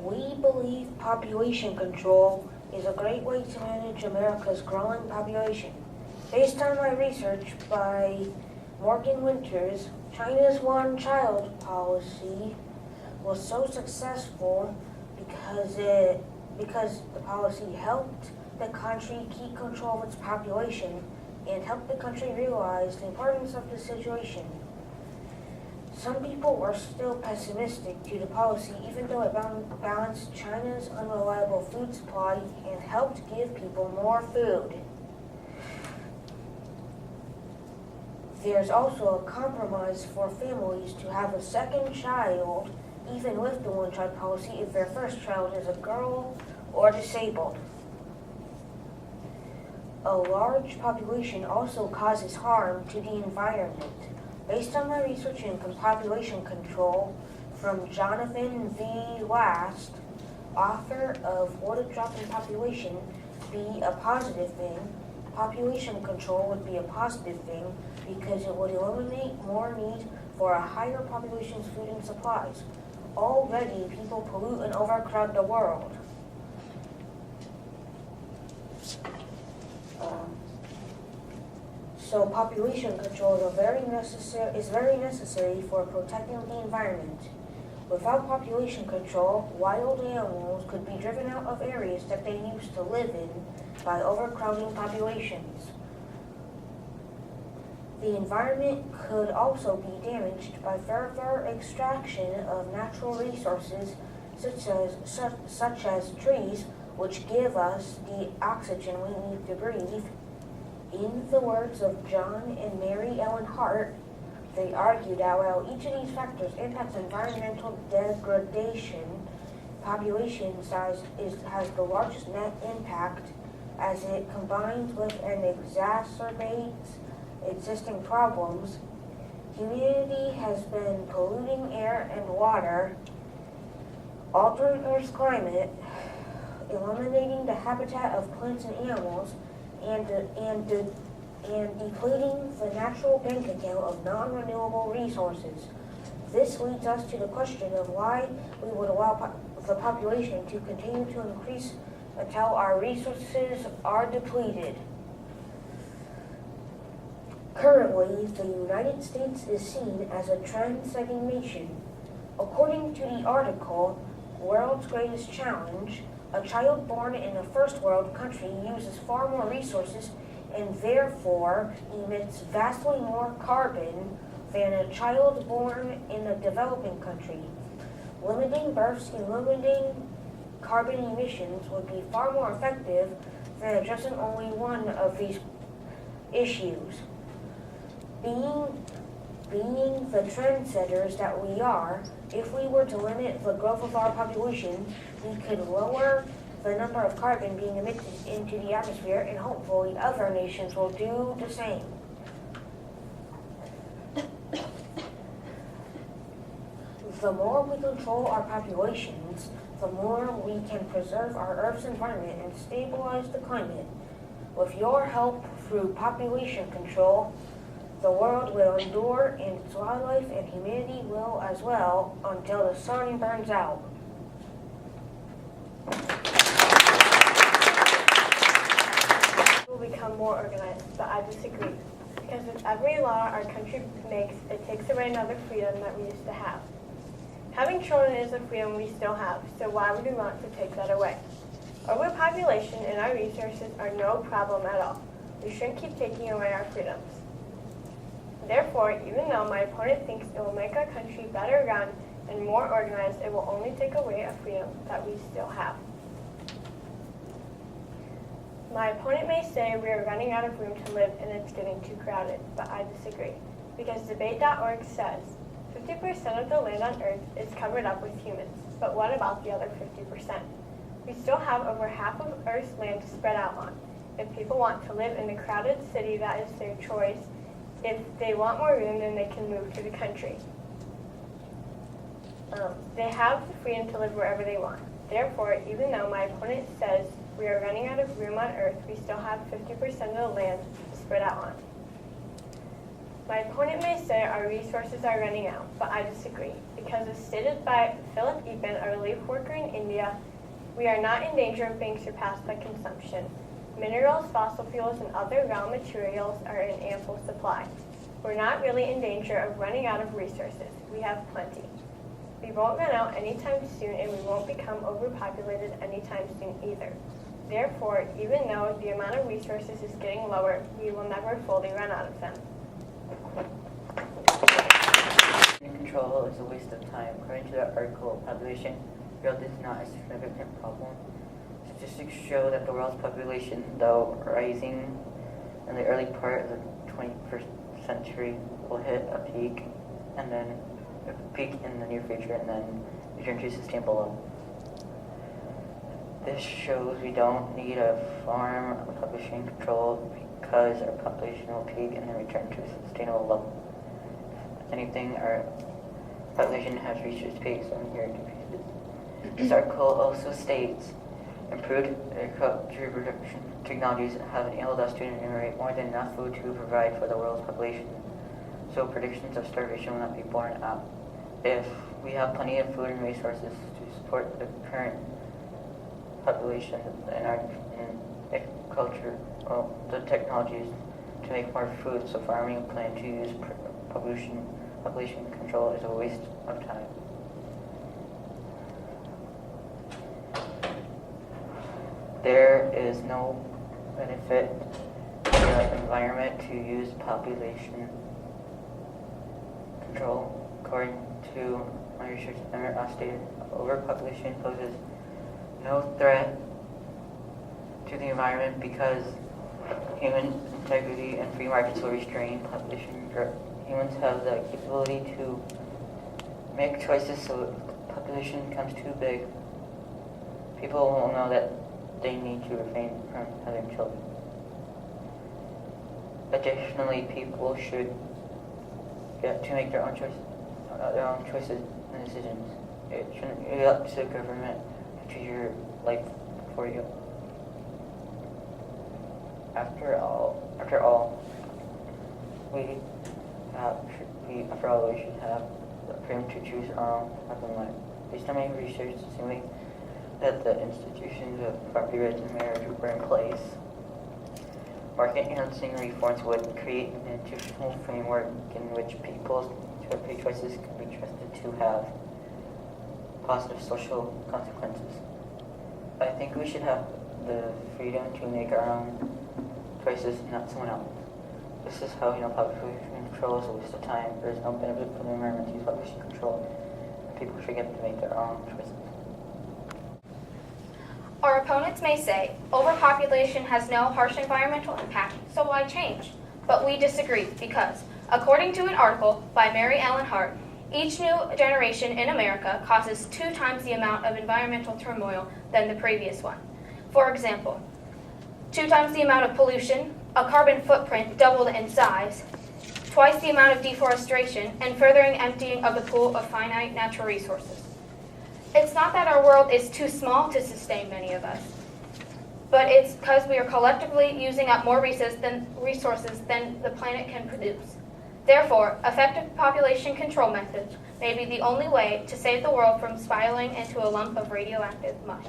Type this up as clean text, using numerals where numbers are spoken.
We believe population control is a great way to manage America's growing population. Based on my research by Morgan Winters, China's one-child policy was so successful because the policy helped the country keep control of its population and helped the country realize the importance of the situation. Some people were still pessimistic to the policy, even though it balanced China's unreliable food supply and helped give people more food. There's also a compromise for families to have a second child, even with the one-child policy, if their first child is a girl or disabled. A large population also causes harm to the environment. Based on my research in population control from Jonathan V. Last, author of Would a Drop in Population Be a Positive Thing? Population control would be a positive thing because it would eliminate more need for a higher population's food and supplies. Already, people pollute and overcrowd the world. So population control is very necessary for protecting the environment. Without population control, wild animals could be driven out of areas that they used to live in by overcrowding populations. The environment could also be damaged by further extraction of natural resources such as trees, which give us the oxygen we need to breathe. In the words of John and Mary Ellen Hart, they argued that while each of these factors impacts environmental degradation, population size has the largest net impact as it combines with and exacerbates existing problems. Humanity has been polluting air and water, altering Earth's climate, eliminating the habitat of plants and animals, and depleting the natural bank account of non-renewable resources. This leads us to the question of why we would allow the population to continue to increase until our resources are depleted. Currently, the United States is seen as a trend-setting nation. According to the article, World's Greatest Challenge, a child born in a first world country uses far more resources and therefore emits vastly more carbon than a child born in a developing country. Limiting births and limiting carbon emissions would be far more effective than addressing only one of these issues. Being the trendsetters that we are, if we were to limit the growth of our population, we could lower the number of carbon being emitted into the atmosphere, and hopefully other nations will do the same. The more we control our populations, the more we can preserve our Earth's environment and stabilize the climate. With your help through population control, the world will endure, and its wildlife and humanity will as well, until the sun burns out. Will become more organized, but I disagree. Because with every law our country makes, it takes away another freedom that we used to have. Having children is a freedom we still have, so why would we want to take that away? Overpopulation and our resources are no problem at all. We shouldn't keep taking away our freedoms. Therefore, even though my opponent thinks it will make our country better run and more organized, it will only take away a freedom that we still have. My opponent may say we are running out of room to live and it's getting too crowded, but I disagree. Because debate.org says 50% of the land on Earth is covered up with humans, but what about the other 50%? We still have over half of Earth's land to spread out on. If people want to live in a crowded city, that is their choice. If they want more room, then they can move to the country. They have the freedom to live wherever they want. Therefore, even though my opponent says we are running out of room on Earth, we still have 50% of the land to spread out on. My opponent may say our resources are running out, but I disagree, because as stated by Philip Eapen, a relief worker in India media, we are not in danger of being surpassed by consumption. Minerals, fossil fuels, and other raw materials are in ample supply. We're not really in danger of running out of resources. We have plenty. We won't run out anytime soon, and we won't become overpopulated anytime soon either. Therefore, even though the amount of resources is getting lower, we will never fully run out of them. Control is a waste of time. According to the article, population growth is not a significant problem. Statistics show that the world's population, though rising in the early part of the 21st century, will hit a peak in the near future and then return to sustainable level. This shows we don't need a farm population control because our population will peak and then return to a sustainable level. If anything, our population has reached its peak, so I'm here to decrease it. This article also states, improved agriculture production technologies have enabled us to generate more than enough food to provide for the world's population, so predictions of starvation will not be borne out. If we have plenty of food and resources to support the current population in agriculture, the technologies to make more food, so farming plan to use population control is a waste of time. There is no benefit to the environment to use population control. According to my research, stated overpopulation poses no threat to the environment because human integrity and free markets will restrain population growth. Humans have the capability to make choices so if the population becomes too big, people will know that they need to refrain from having children. Additionally, people should get to make their own choices and decisions. It shouldn't be up to the government to choose your life for you. After all, we should have the freedom to choose our own path in life. Based on my research, assuming that the institutions of property rights and marriage were in place, market enhancing reforms would create an institutional framework in which people's free choices can be trusted to have positive social consequences. I think we should have the freedom to make our own choices, not someone else. This is how population control is a waste of time. There is no benefit for the environment to use population control. People should get to make their own choices. Our opponents may say, overpopulation has no harsh environmental impact, so why change? But we disagree because, according to an article by Mary Ellen Hart, each new generation in America causes 2 times the amount of environmental turmoil than the previous one. For example, 2 times the amount of pollution, a carbon footprint doubled in size, twice the amount of deforestation, and furthering emptying of the pool of finite natural resources. It's not that our world is too small to sustain many of us, but it's because we are collectively using up more resources than the planet can produce. Therefore, effective population control methods may be the only way to save the world from spiraling into a lump of radioactive mush.